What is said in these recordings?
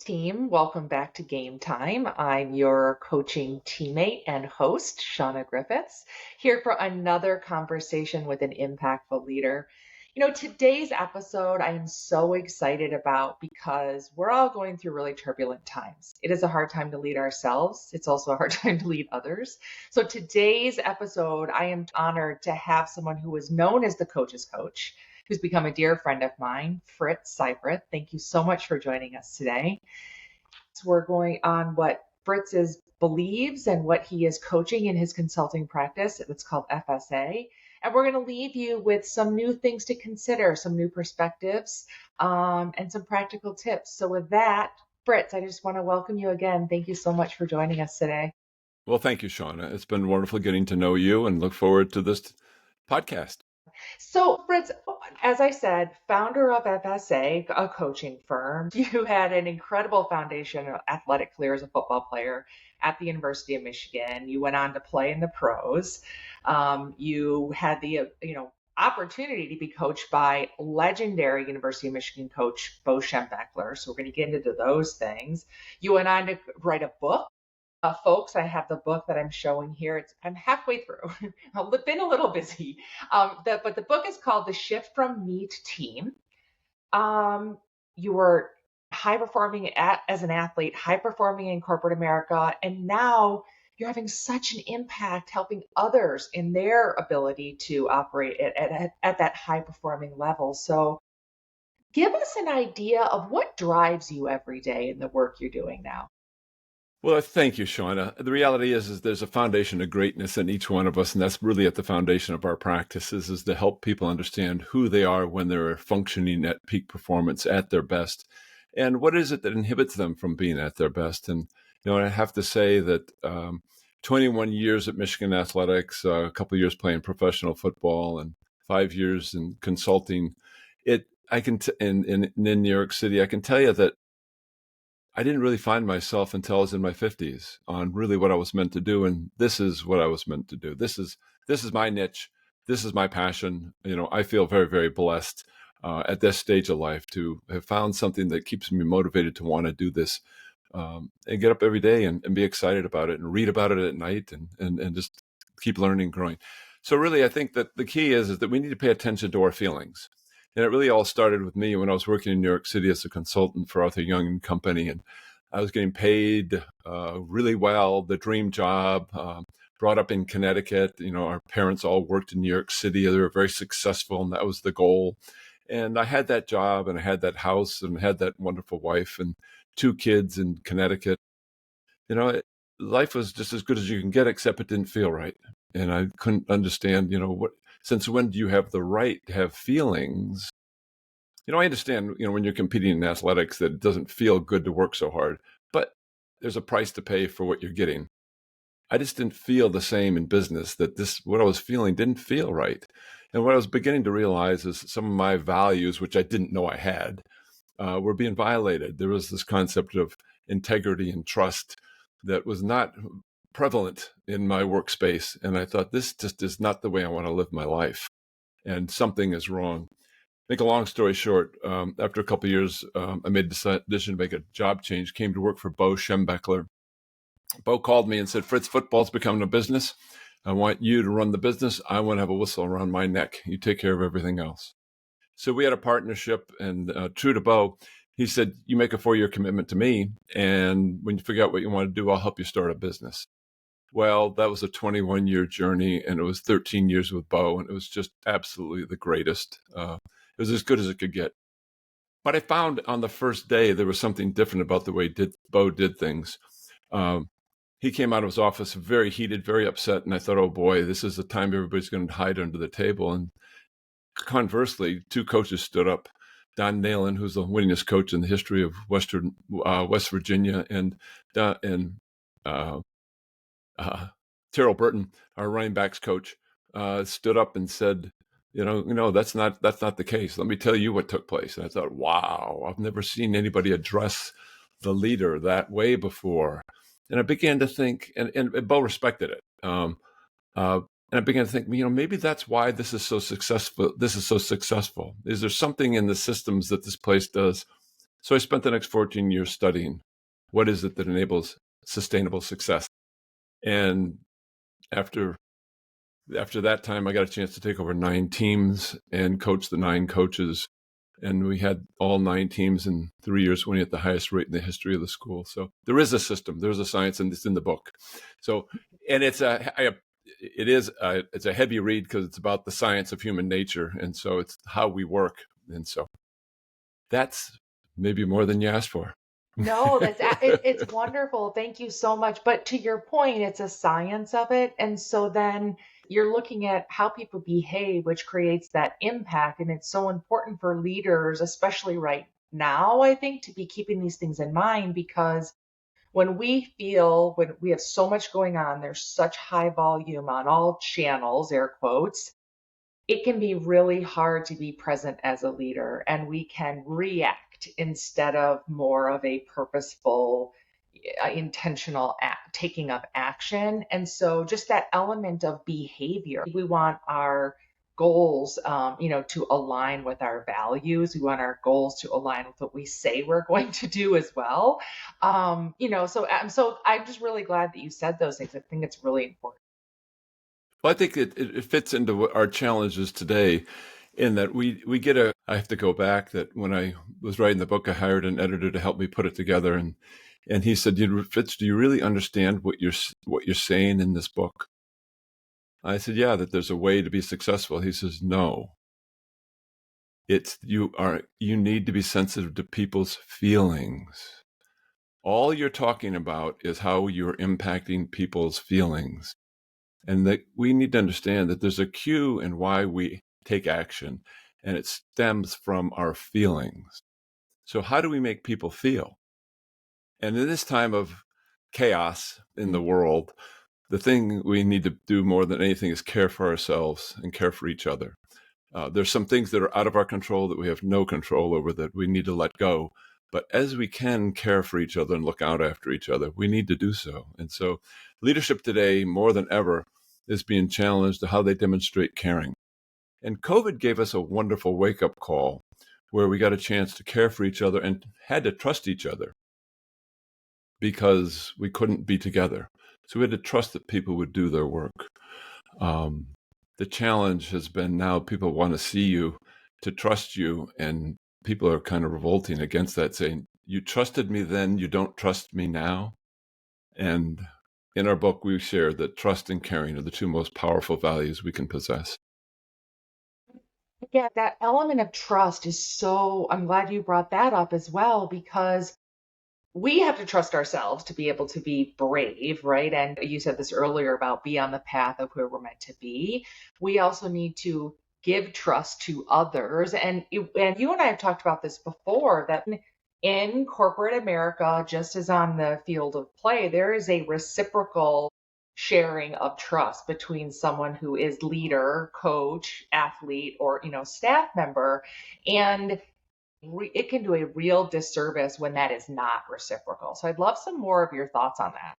Team, welcome back to Game Time. I'm your coaching teammate and host, Shauna Griffiths, here for another conversation with an impactful leader. Today's episode I am so excited about because we're all going through really turbulent times. It is a hard time to lead ourselves. It's also a hard time to lead others. So today's episode, I am honored to have someone who is known as the coach's coach, who's become a dear friend of mine, Fritz Seyferth. Thank you so much for joining us today. So we're going on what believes and what he is coaching in his consulting practice. It's called FSA. And we're going to leave you with some new things to consider, some new perspectives, and some practical tips. So with that, Fritz, I just want to welcome you again. Thank you so much for joining us today. Well, thank you, Shauna. It's been wonderful getting to know you and look forward to this podcast. So, Fritz, as I said, founder of FSA, a coaching firm, you had an incredible foundation of athletic career as a football player at the University of Michigan. You went on to play in the pros. You had the opportunity to be coached by legendary University of Michigan coach Bo Schembechler. So we're going to get into those things. You went on to write a book. Folks, I have the book that I'm showing here. I'm halfway through. I've been a little busy. But the book is called The Shift from Me to Team. You were high performing as an athlete, high performing in corporate America, and now you're having such an impact helping others in their ability to operate at that high performing level. So give us an idea of what drives you every day in the work you're doing now. Well, thank you, Shauna. The reality is there's a foundation of greatness in each one of us, and that's really at the foundation of our practices, is to help people understand who they are when they're functioning at peak performance at their best, and what is it that inhibits them from being at their best. And I have to say that 21 years at Michigan Athletics, a couple of years playing professional football, and 5 years in consulting. In New York City, I can tell you that I didn't really find myself until I was in my 50s on really what I was meant to do. And this is what I was meant to do. This is my niche. This is my passion. I feel very, very blessed at this stage of life to have found something that keeps me motivated to want to do this and get up every day and be excited about it and read about it at night and just keep learning and growing. So really, I think that the key is that we need to pay attention to our feelings. And it really all started with me when I was working in New York City as a consultant for Arthur Young and Company. And I was getting paid really well, the dream job, brought up in Connecticut. Our parents all worked in New York City. They were very successful, and that was the goal. And I had that job, and I had that house, and had that wonderful wife and 2 kids in Connecticut. Life was just as good as you can get, except it didn't feel right. And I couldn't understand, since when do you have the right to have feelings? I understand, when you're competing in athletics that it doesn't feel good to work so hard, but there's a price to pay for what you're getting. I just didn't feel the same in business, that what I was feeling didn't feel right. And what I was beginning to realize is some of my values, which I didn't know I had, were being violated. There was this concept of integrity and trust that was not prevalent in my workspace. And I thought, this just is not the way I want to live my life. And something is wrong. Make a long story short, after a couple of years, I made the decision to make a job change, came to work for Bo Schembechler. Bo called me and said, Fritz, football's becoming a business. I want you to run the business. I want to have a whistle around my neck. You take care of everything else. So we had a partnership, and true to Bo, he said, you make a 4-year commitment to me, and when you figure out what you want to do, I'll help you start a business. Well, that was a 21-year journey, and it was 13 years with Bo, and it was just absolutely the greatest. It was as good as it could get. But I found on the first day there was something different about the way Bo did things. He came out of his office very heated, very upset, and I thought, oh boy, this is the time everybody's going to hide under the table. And conversely, 2 coaches stood up. Don Nalen, who's the winningest coach in the history of West Virginia, and Terrell Burton, our running backs coach, stood up and said, that's not the case. Let me tell you what took place. And I thought, wow, I've never seen anybody address the leader that way before. And I began to think, and Bo respected it. And I began to think, maybe that's why this is so successful. Is there something in the systems that this place does So I spent the next 14 years studying what is it that enables sustainable success. And after that time, I got a chance to take over 9 teams and coach the 9 coaches. And we had all 9 teams in 3 years winning at the highest rate in the history of the school. So there is a system, there's a science, and it's in the book. So, and it's a heavy read because it's about the science of human nature. And so it's how we work. And so that's maybe more than you asked for. No, it's wonderful. Thank you so much. But to your point, it's a science of it. And so then you're looking at how people behave, which creates that impact. And it's so important for leaders, especially right now, I think, to be keeping these things in mind because when we have so much going on, there's such high volume on all channels, air quotes, it can be really hard to be present as a leader and we can react instead of more of a purposeful intentional taking of action. And so just that element of behavior, we want our goals to align with our values. We want our goals to align with what we say we're going to do as well. So I'm just really glad that you said those things. I think it's really important. Well, I think it fits into our challenges today in that I have to go back that when I was writing the book, I hired an editor to help me put it together. And he said, Fitz, do you really understand what you're saying in this book? I said, yeah, that there's a way to be successful. He says, no, you need to be sensitive to people's feelings. All you're talking about is how you're impacting people's feelings. And that we need to understand that there's a cue in why we take action, and it stems from our feelings. So how do we make people feel? And in this time of chaos in the world, the thing we need to do more than anything is care for ourselves and care for each other. There's some things that are out of our control that we have no control over that we need to let go. But as we can care for each other and look out after each other, we need to do so. And so leadership today, more than ever, is being challenged to how they demonstrate caring. And COVID gave us a wonderful wake-up call where we got a chance to care for each other and had to trust each other because we couldn't be together. So we had to trust that people would do their work. The challenge has been now people want to see you, to trust you, and people are kind of revolting against that, saying, you trusted me then, you don't trust me now. And in our book, we share that trust and caring are the 2 most powerful values we can possess. Yeah, that element of trust is I'm glad you brought that up as well, because we have to trust ourselves to be able to be brave, right? And you said this earlier about be on the path of where we're meant to be. We also need to give trust to others. And you and I have talked about this before that in corporate America, just as on the field of play, there is a reciprocal sharing of trust between someone who is leader, coach, athlete, or staff member. And it can do a real disservice when that is not reciprocal. So I'd love some more of your thoughts on that.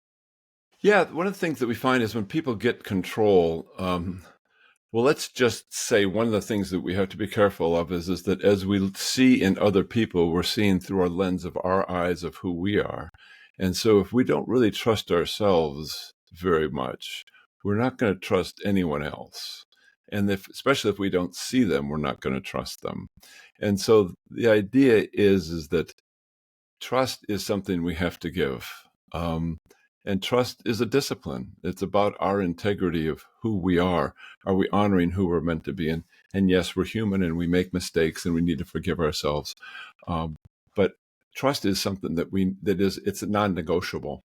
Yeah, one of the things that we find is when people get control, well, let's just say one of the things that we have to be careful of is that as we see in other people, we're seeing through our lens of our eyes of who we are. And so if we don't really trust ourselves very much, we're not going to trust anyone else. And especially if we don't see them, we're not going to trust them. And so the idea is that trust is something we have to give. And trust is a discipline. It's about our integrity of who we are. Are we honoring who we're meant to be? And yes, we're human and we make mistakes and we need to forgive ourselves. But trust is something it's non-negotiable.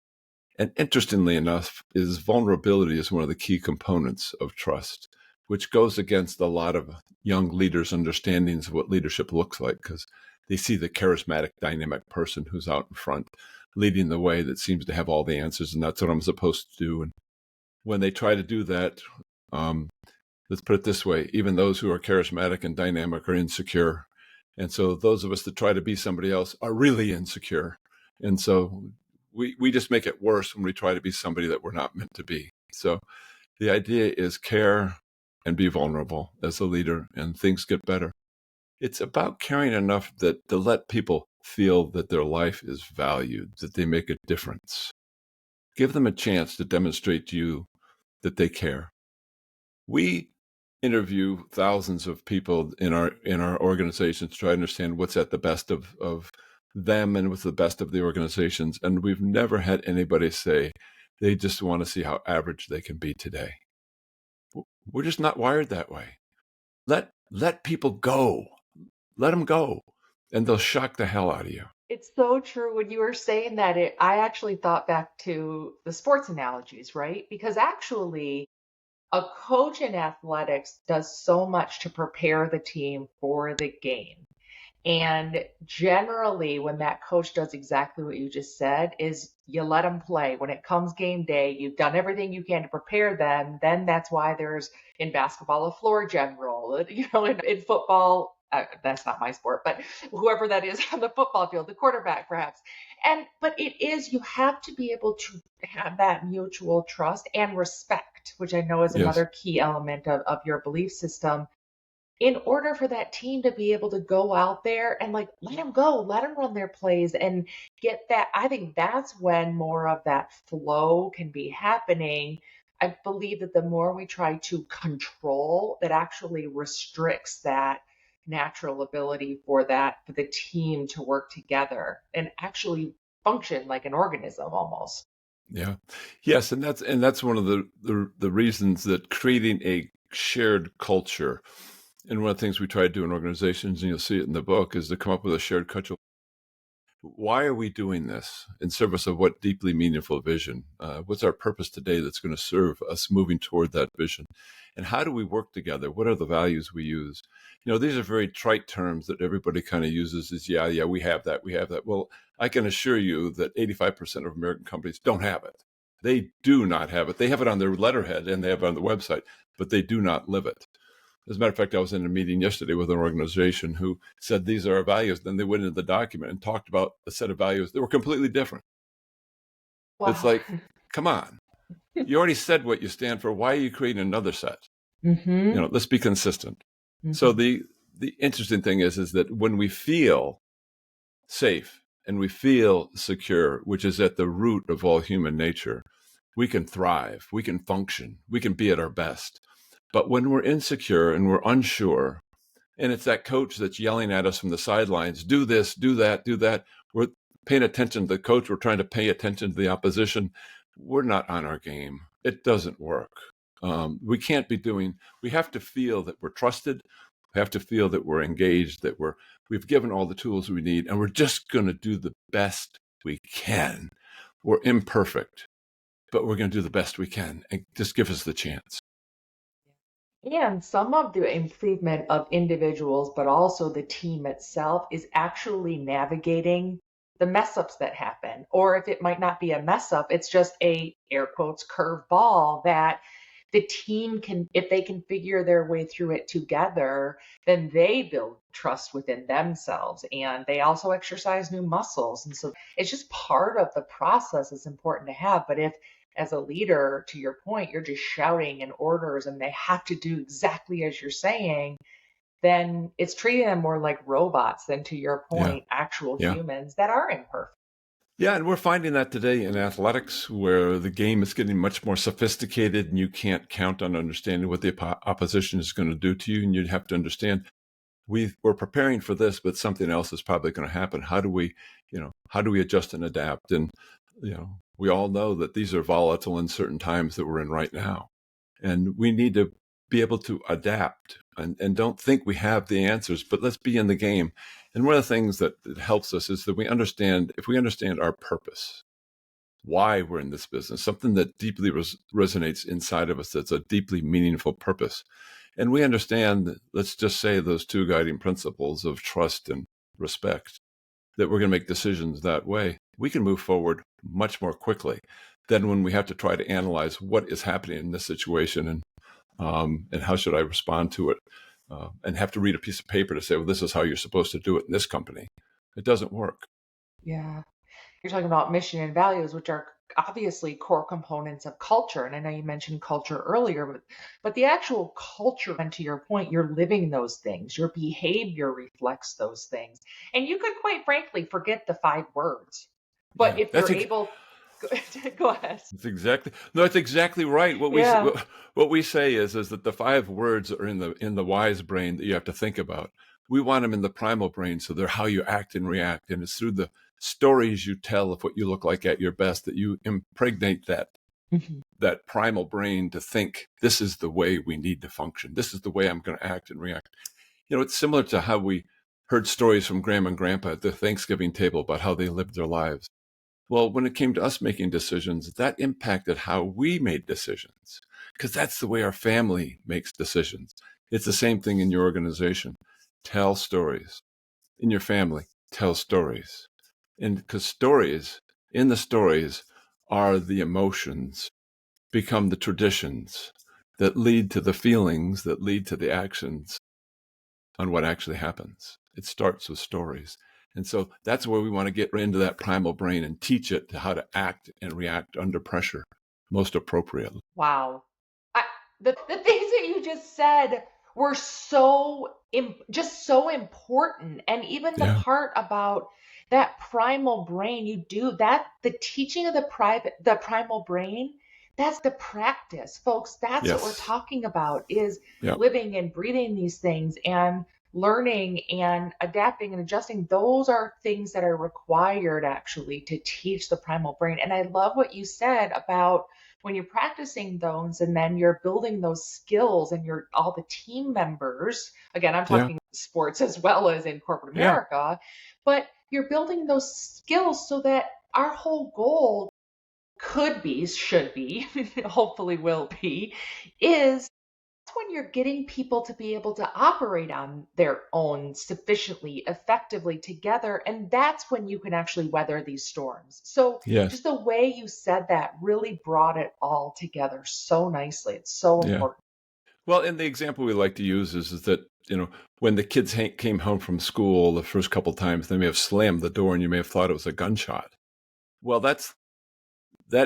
And interestingly enough, vulnerability is one of the key components of trust, which goes against a lot of young leaders' understandings of what leadership looks like, because they see the charismatic, dynamic person who's out in front leading the way that seems to have all the answers, and that's what I'm supposed to do. And when they try to do that, let's put it this way, even those who are charismatic and dynamic are insecure. And so those of us that try to be somebody else are really insecure. And so we just make it worse when we try to be somebody that we're not meant to be. So the idea is care and be vulnerable as a leader, and things get better. It's about caring enough to let people feel that their life is valued, that they make a difference. Give them a chance to demonstrate to you that they care. We interview thousands of people in our organizations to try to understand what's at the best of them and what's the best of the organizations. And we've never had anybody say they just want to see how average they can be today. We're just not wired that way. Let people go. Let them go, and they'll shock the hell out of you. It's so true. When you were saying that, I actually thought back to the sports analogies, right? Because actually, a coach in athletics does so much to prepare the team for the game. And generally, when that coach does exactly what you just said, is you let them play. When it comes game day, you've done everything you can to prepare them. Then that's why there's in basketball a floor general, in football. That's not my sport, but whoever that is on the football field, the quarterback perhaps. But it is, you have to be able to have that mutual trust and respect, which I know is Yes. another key element of your belief system, in order for that team to be able to go out there and like let them go, let them run their plays and get that. I think that's when more of that flow can be happening. I believe that the more we try to control, that actually restricts that natural ability for the team to work together and actually function like an organism almost. Yeah. Yes, and that's one of the reasons that creating a shared culture, and one of the things we try to do in organizations, and you'll see it in the book, is to come up with a shared culture. Why are we doing this in service of what deeply meaningful vision? What's our purpose today that's going to serve us moving toward that vision? And how do we work together? What are the values we use? These are very trite terms that everybody kind of uses is, yeah, we have that. Well, I can assure you that 85% of American companies don't have it. They do not have it. They have it on their letterhead and they have it on the website, but they do not live it. As a matter of fact, I was in a meeting yesterday with an organization who said these are our values. Then they went into the document and talked about a set of values that were completely different. Wow. It's like, come on. You already said what you stand for. Why are you creating another set? Mm-hmm. Let's be consistent. Mm-hmm. So the interesting thing is that when we feel safe and we feel secure, which is at the root of all human nature, we can thrive, we can function, we can be at our best. But when we're insecure and we're unsure, and it's that coach that's yelling at us from the sidelines, do this, do that, do that. We're paying attention to the coach. We're trying to pay attention to the opposition. We're not on our game. It doesn't work. We have to feel that we're trusted. We have to feel that we're engaged, that we've given all the tools we need, and we're just going to do the best we can. We're imperfect, but we're going to do the best we can, and just give us the chance. And some of the improvement of individuals, but also the team itself, is actually navigating the mess ups that happen. Or if it might not be a mess up, it's just a air quotes curve ball that the team can, if they can figure their way through it together, then they build trust within themselves and they also exercise new muscles. And so it's just part of the process is important to have. But if as a leader, to your point, you're just shouting and orders and they have to do exactly as you're saying, then it's treating them more like robots than, to your point, actual humans that are imperfect. Yeah, and we're finding that today in athletics, where the game is getting much more sophisticated and you can't count on understanding what the opposition is going to do to you. And you have to understand, we're preparing for this, but something else is probably going to happen. How do we adjust and adapt? And, we all know that these are volatile, uncertain times that we're in right now. And we need to be able to adapt and don't think we have the answers, but let's be in the game. And one of the things that helps us is that if we understand our purpose, why we're in this business, something that deeply resonates inside of us, that's a deeply meaningful purpose. And we understand, let's just say, those two guiding principles of trust and respect, that we're going to make decisions that way, we can move forward much more quickly than when we have to try to analyze what is happening in this situation and how should I respond to it, and have to read a piece of paper to say, well, this is how you're supposed to do it in this company. It doesn't work. Yeah. You're talking about mission and values, which are obviously core components of culture. And I know you mentioned culture earlier, but the actual culture, and to your point, you're living those things. Your behavior reflects those things. And you could quite frankly forget the 5 words. But Yeah, if you're able, go ahead. that's exactly no, that's exactly right. Yeah. What we say is that the 5 words are in the wise brain that you have to think about. We want them in the primal brain, so they're how you act and react, and it's through the stories you tell of what you look like at your best that you impregnate Mhm. that primal brain to think this is the way we need to function. This is the way I'm going to act and react. It's similar to how we heard stories from grandma and grandpa at the Thanksgiving table about how they lived their lives. Well, when it came to us making decisions, that impacted how we made decisions because that's the way our family makes decisions. It's the same thing in your organization. Tell stories. In your family, tell stories. And because in the stories are the emotions, become the traditions that lead to the feelings, that lead to the actions on what actually happens. It starts with stories. And so that's where we want to get into that primal brain and teach it how to act and react under pressure most appropriately. Wow. I, the things that you just said were just so important. And even the Yeah. part about that primal brain, you do that, the teaching of the primal brain, that's the practice, folks. That's what we're Yes. talking about is Yeah. living and breathing these things and learning and adapting and adjusting. Those are things that are required actually to teach the primal brain. And I love what you said about when you're practicing those and then you're building those skills and you're all the team members, again, I'm Yeah. talking sports as well as in corporate Yeah. America, but you're building those skills so that our whole goal could be, should be, hopefully will be, is when you're getting people to be able to operate on their own sufficiently effectively together. And that's when you can actually weather these storms. So, Yes. just the way you said that really brought it all together so nicely. It's so Yeah. important. Well, and the example we like to use is that, when the kids came home from school the first couple times, they may have slammed the door and you may have thought it was a gunshot. Well, that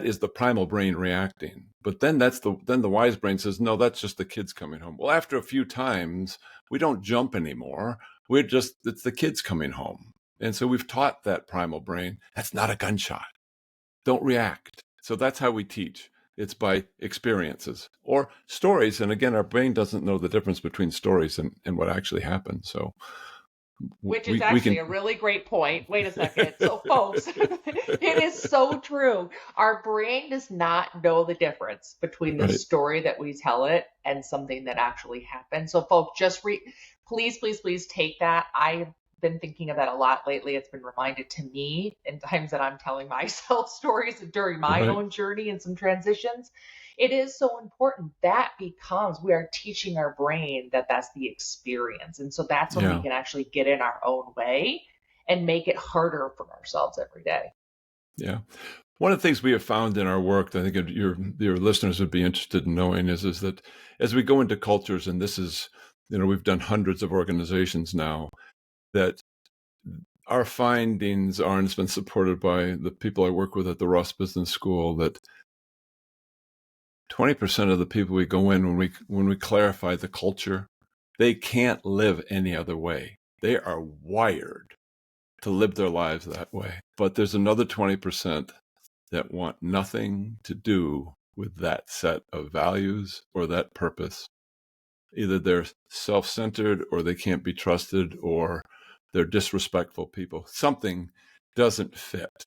is the primal brain reacting. But then then the wise brain says, no, that's just the kids coming home. Well, after a few times, we don't jump anymore. It's the kids coming home. And so we've taught that primal brain, that's not a gunshot. Don't react. So that's how we teach. It's by experiences or stories. And again, our brain doesn't know the difference between stories and what actually happens. So Which is we actually can. a really great point. Wait a second. So, folks, it is so true. Our brain does not know the difference between the Right. story that we tell it and something that actually happened. So, folks, please, please, please take that. I've been thinking of that a lot lately. It's been reminded to me in times that I'm telling myself stories during my Right. own journey and some transitions. It is so important. That becomes, we are teaching our brain that that's the experience. And so that's when we Yeah. can actually get in our own way and make it harder for ourselves every day. Yeah. One of the things we have found in our work that I think your listeners would be interested in knowing is that as we go into cultures, and this is, we've done hundreds of organizations now, that our findings are, and it's been supported by the people I work with at the Ross Business School, that 20% of the people we go in when we clarify the culture, they can't live any other way. They are wired to live their lives that way. But there's another 20% that want nothing to do with that set of values or that purpose. Either they're self-centered or they can't be trusted or they're disrespectful people. Something doesn't fit.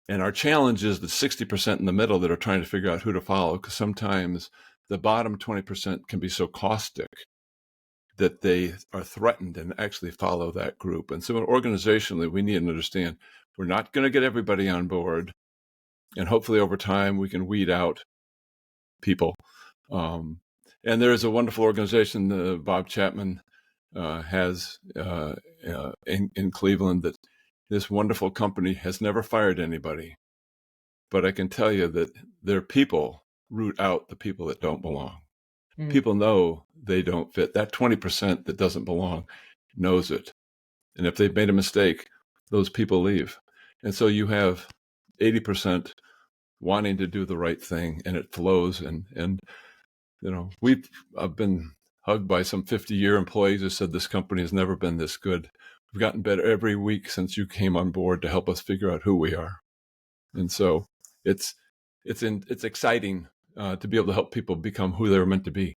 And our challenge is the 60% in the middle that are trying to figure out who to follow, because sometimes the bottom 20% can be so caustic that they are threatened and actually follow that group. And so organizationally, we need to understand we're not going to get everybody on board. And hopefully over time, we can weed out people. And there is a wonderful organization Bob Chapman has in Cleveland, that this wonderful company has never fired anybody. But I can tell you that their people root out the people that don't belong. Mm. People know they don't fit. That 20% that doesn't belong knows it. And if they've made a mistake, those people leave. And so you have 80% wanting to do the right thing, and it flows. And I've been hugged by some 50-year employees who said this company has never been this good. We've gotten better every week since you came on board to help us figure out who we are. And so it's exciting to be able to help people become who they're meant to be.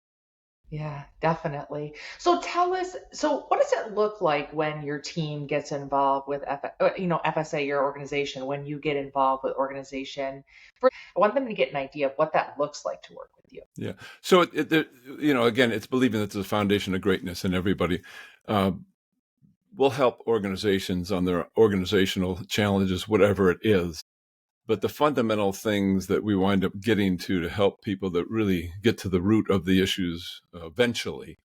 Yeah, definitely. So tell us, so what does it look like when your team gets involved with FSA, your organization, when you get involved with organization? I want them to get an idea of what that looks like to work with you. Yeah. So again, it's believing that there's a foundation of greatness in everybody. We'll help organizations on their organizational challenges, whatever it is. But the fundamental things that we wind up getting to help people that really get to the root of the issues eventually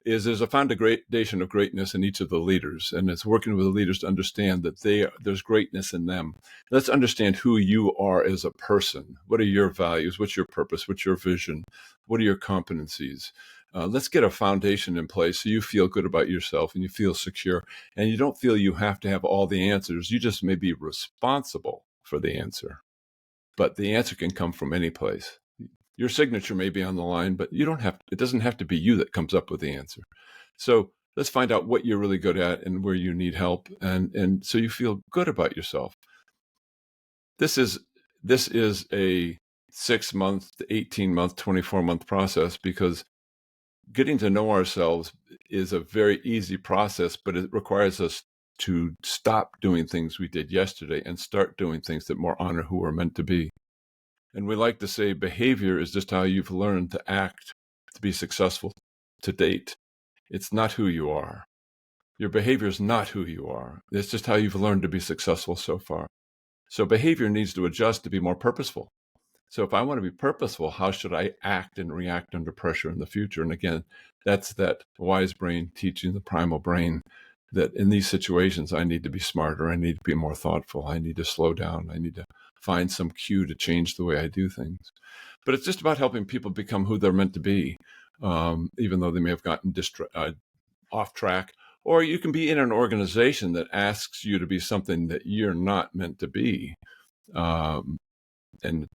is there's a foundation of greatness in each of the leaders, and it's working with the leaders to understand that there's greatness in them. Let's understand who you are as a person. What are your values? What's your purpose? What's your vision? What are your competencies? Let's get a foundation in place so you feel good about yourself and you feel secure, and you don't feel you have to have all the answers. You just may be responsible for the answer, but the answer can come from any place. Your signature may be on the line, but it doesn't have to be you that comes up with the answer. So let's find out what you're really good at and where you need help. And so you feel good about yourself. This is a 6-month, 18-month, 24-month process, because getting to know ourselves is a very easy process, but it requires us to stop doing things we did yesterday and start doing things that more honor who we're meant to be. And we like to say behavior is just how you've learned to act to be successful to date. It's not who you are. Your behavior is not who you are. It's just how you've learned to be successful so far. So behavior needs to adjust to be more purposeful. So if I want to be purposeful, how should I act and react under pressure in the future? And again, that's that wise brain teaching the primal brain that in these situations, I need to be smarter. I need to be more thoughtful. I need to slow down. I need to find some cue to change the way I do things. But it's just about helping people become who they're meant to be, even though they may have gotten off track. Or you can be in an organization that asks you to be something that you're not meant to be. And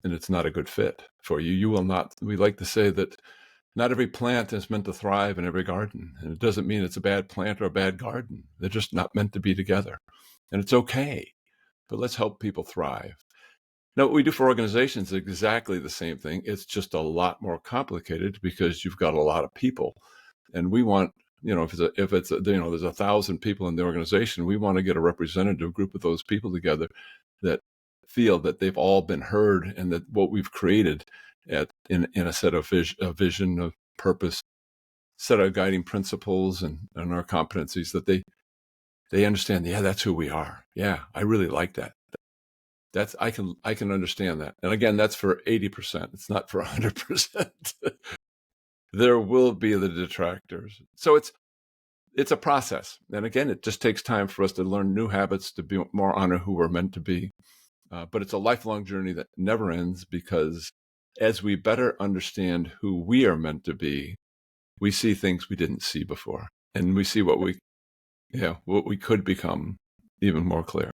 it's not a good fit for you. You will not. We like to say that not every plant is meant to thrive in every garden. And it doesn't mean it's a bad plant or a bad garden. They're just not meant to be together. And it's okay. But let's help people thrive. Now, what we do for organizations is exactly the same thing. It's just a lot more complicated because you've got a lot of people. And we want, if it's there's 1,000 people in the organization, we want to get a representative group of those people together that feel that they've all been heard, and that what we've created in a set of a vision of purpose, set of guiding principles and our competencies, that they understand. Yeah, that's who we are. Yeah, I really like that. I can understand that. And again, that's for 80%. It's not for 100%. There will be the detractors. So it's a process. And again, it just takes time for us to learn new habits, to be more honor who we're meant to be. But it's a lifelong journey that never ends, because as we better understand who we are meant to be, we see things we didn't see before, and we see what we could become even more clear.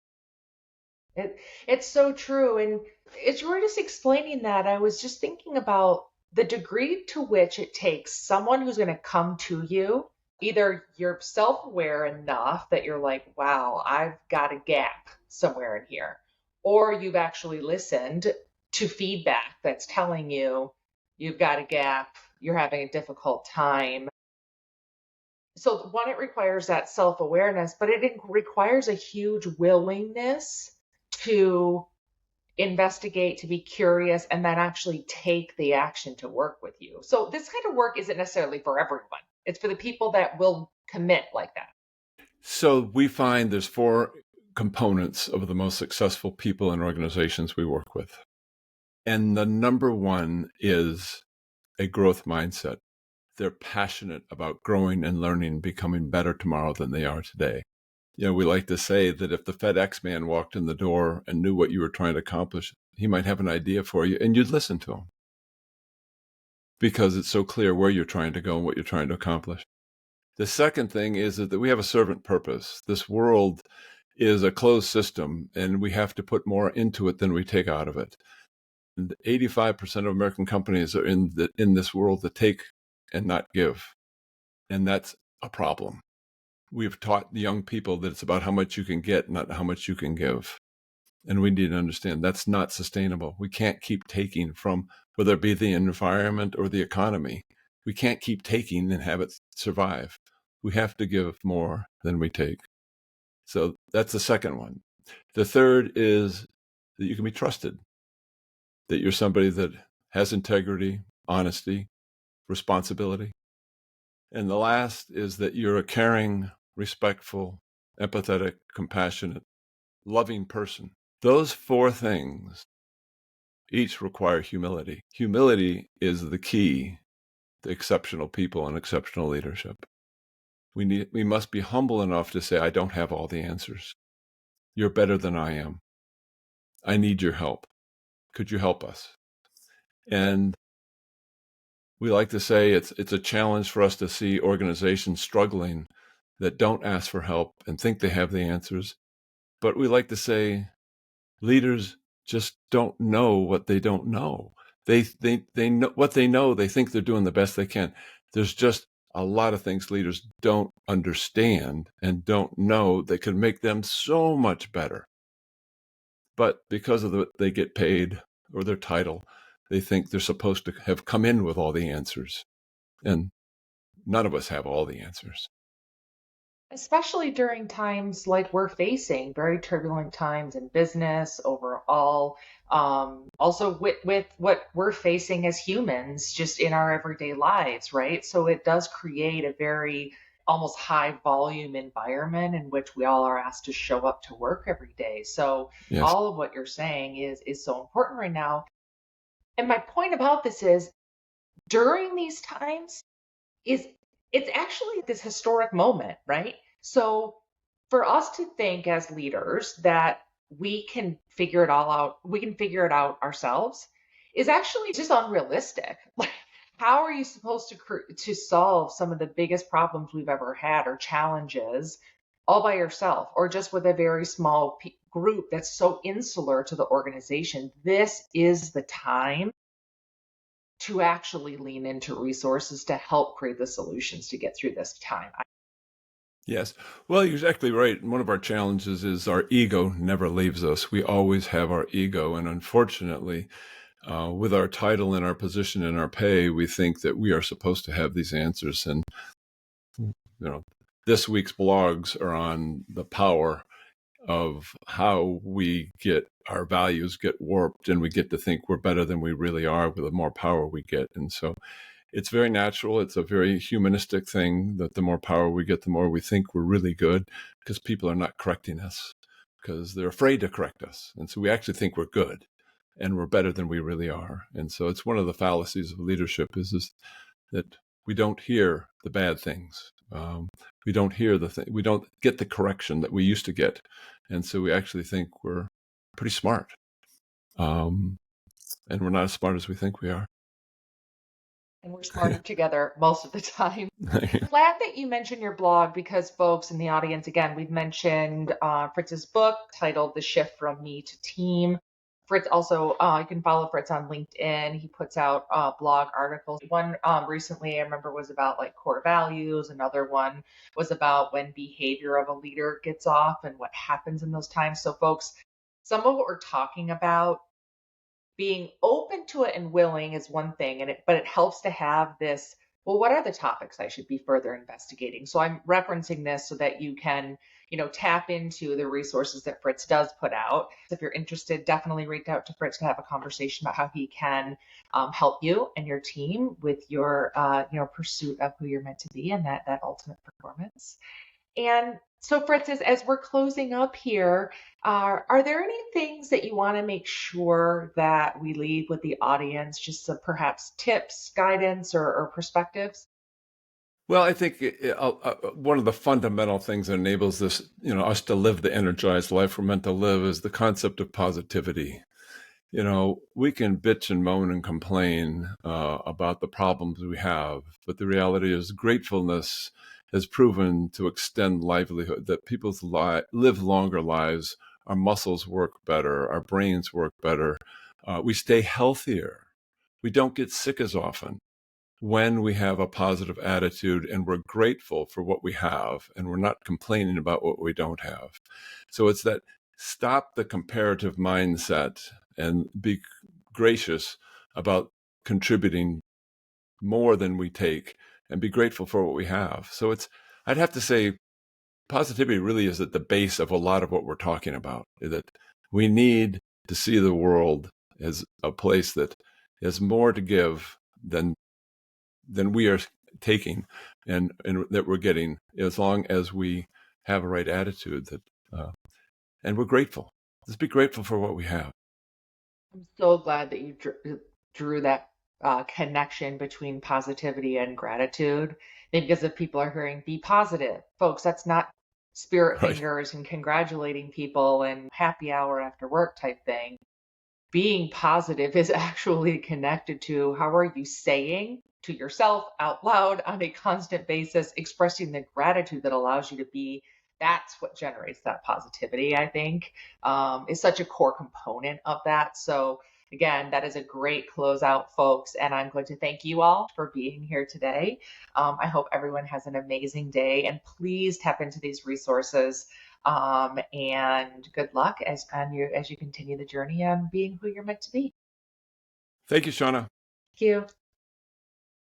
It's so true. And as you were just explaining that, I was just thinking about the degree to which it takes someone who's going to come to you. Either you're self-aware enough that you're like, wow, I've got a gap somewhere in here, or you've actually listened to feedback that's telling you you've got a gap, you're having a difficult time. So, one, it requires that self-awareness, but it requires a huge willingness to investigate, to be curious, and then actually take the action to work with you. So, this kind of work isn't necessarily for everyone. It's for the people that will commit like that. So we find there's 4 components of the most successful people and organizations we work with. And the number one is a growth mindset. They're passionate about growing and learning, becoming better tomorrow than they are today. We like to say that if the FedEx man walked in the door and knew what you were trying to accomplish, he might have an idea for you, and you'd listen to him, because it's so clear where you're trying to go and what you're trying to accomplish. The second thing is that we have a servant purpose. This world is a closed system, and we have to put more into it than we take out of it. 85% of American companies are in this world to take and not give. And that's a problem. We've taught the young people that it's about how much you can get, not how much you can give. And we need to understand that's not sustainable. We can't keep taking from, whether it be the environment or the economy. We can't keep taking and have it survive. We have to give more than we take. So that's the second one. The third is that you can be trusted, that you're somebody that has integrity, honesty, responsibility. And the last is that you're a caring, respectful, empathetic, compassionate, loving person. Those four things each require humility. Humility is the key to exceptional people and exceptional leadership. We must be humble enough to say, I don't have all the answers. You're better than I am. I need your help. Could you help us? And we like to say it's a challenge for us to see organizations struggling that don't ask for help and think they have the answers. But we like to say leaders just don't know what they don't know. They know what they know. They think they're doing the best they can. There's just a lot of things leaders don't understand and don't know that could make them so much better. But because of they get paid or their title, they think they're supposed to have come in with all the answers. And none of us have all the answers. Especially during times like we're facing, very turbulent times in business overall. Also with what we're facing as humans, just in our everyday lives, right? So it does create a very almost high volume environment in which we all are asked to show up to work every day. So Yes. all of what you're saying is so important right now. And my point about this is during these times, is it's actually this historic moment, right? So for us to think as leaders that we can figure it all out, we can figure it out ourselves is actually just unrealistic. Like, how are you supposed to solve some of the biggest problems we've ever had or challenges all by yourself or just with a very small group that's so insular to the organization? This is the time to actually lean into resources to help create the solutions to get through this time. Yes. Well, you're exactly right. One of our challenges is our ego never leaves us. We always have our ego. And unfortunately, with our title and our position and our pay, we think that we are supposed to have these answers. And, this week's blogs are on the power of how we get our values get warped and we get to think we're better than we really are with the more power we get. And so it's very natural. It's a very humanistic thing that the more power we get, the more we think we're really good because people are not correcting us because they're afraid to correct us. And so we actually think we're good and we're better than we really are. And so it's one of the fallacies of leadership is that we don't hear the bad things. We don't hear we don't get the correction that we used to get. And so we actually think we're pretty smart. And we're not as smart as we think we are. And we're smarter together most of the time. I'm glad that you mentioned your blog because folks in the audience, again, we've mentioned Fritz's book titled The Shift from Me to Team. Fritz also, you can follow Fritz on LinkedIn. He puts out blog articles. One recently I remember was about like core values. Another one was about when behavior of a leader gets off and what happens in those times. So folks, some of what we're talking about, being open to it and willing is one thing, but it helps to have this, well, what are the topics I should be further investigating? So I'm referencing this so that you can, tap into the resources that Fritz does put out. If you're interested, definitely reach out to Fritz to have a conversation about how he can help you and your team with your, pursuit of who you're meant to be and that ultimate performance. And so, Fritz, as we're closing up here, are there any things that you want to make sure that we leave with the audience, just some perhaps tips, guidance, or perspectives? Well, I think one of the fundamental things that enables this, us to live the energized life we're meant to live is the concept of positivity. We can bitch and moan and complain about the problems we have, but the reality is gratefulness has proven to extend livelihood, that people live longer lives our muscles work better, our brains work better, we stay healthier, we don't get sick as often when we have a positive attitude and we're grateful for what we have and we're not complaining about what we don't have. So it's that stop the comparative mindset and be gracious about contributing more than we take and be grateful for what we have. So I'd have to say, positivity really is at the base of a lot of what we're talking about, that we need to see the world as a place that has more to give than we are taking, and that we're getting, as long as we have a right attitude, that and we're grateful. Let's be grateful for what we have. I'm so glad that you drew that connection between positivity and gratitude. I think because if people are hearing be positive, folks, that's not spirit Right. fingers and congratulating people and happy hour after work type thing. Being positive is actually connected to how are you saying to yourself out loud on a constant basis, expressing the gratitude that allows you to be. That's what generates that positivity, I think, is such a core component of that. So, again, that is a great closeout, folks. And I'm going to thank you all for being here today. I hope everyone has an amazing day. And please tap into these resources. And good luck as you continue the journey on being who you're meant to be. Thank you, Shauna. Thank you.